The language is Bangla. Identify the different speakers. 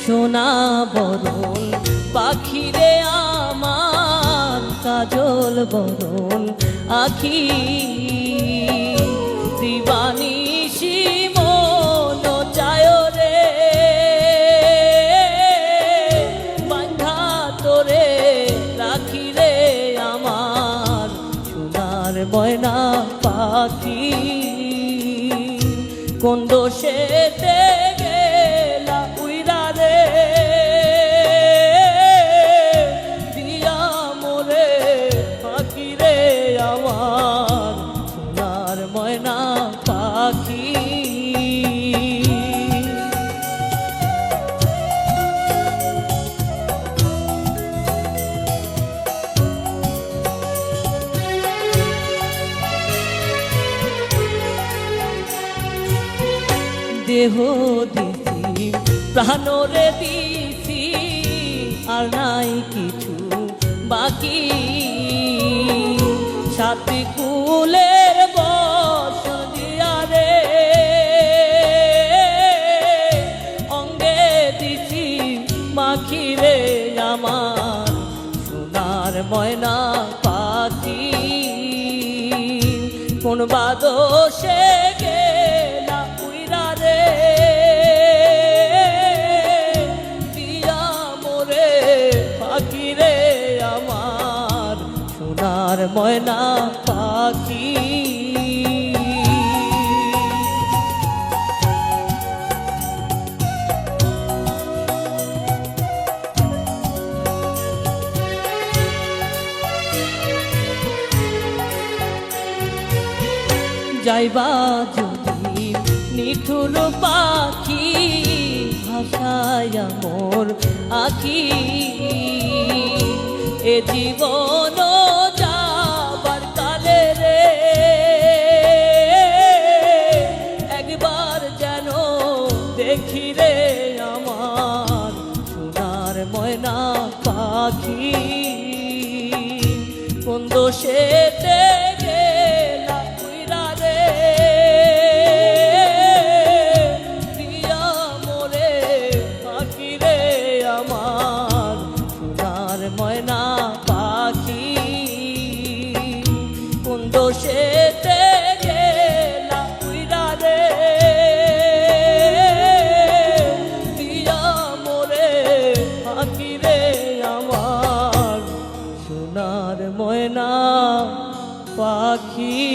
Speaker 1: সোনা বরণ পাখিরে আমার কাজল বরণ আখি দিবানিশি মন চায় রে বাঁধা তোরে রাখি রে আমার সোনার ময়না পাখি কোন দোষেতে গেলা উইরা রে দিয়া মোরে পাখি রে আমার সোনার ময়না পাখি দেহ দিছি প্রাণরে দিছি আর নাই কিছু বাকি সাথী কুলের বর্ষণ দিয়া রে অঙ্গে দিছি মাখি রে আমার সোনার ময়না পাখি কোন বাদোষে গেলা উইরা রে দিয়া মোরে পাখি রে আমার সোনার ময়না পাখি যাইবা যদি নিঠুর পাখি ভাষায় মোর আখি এ জীবন যাবার কালে রে একবার যেন দেখি রে আমার সোনার ময়না পাখি কোন দোষেতে গেলা উইরা রে দিয়া মোরে পাখি রে আমার সোনার ময়না পাখি কোন দোষেতে গেলা উইরা রে দিয়া মোরে পাখি রে আমার সোনার ময়না পাখি।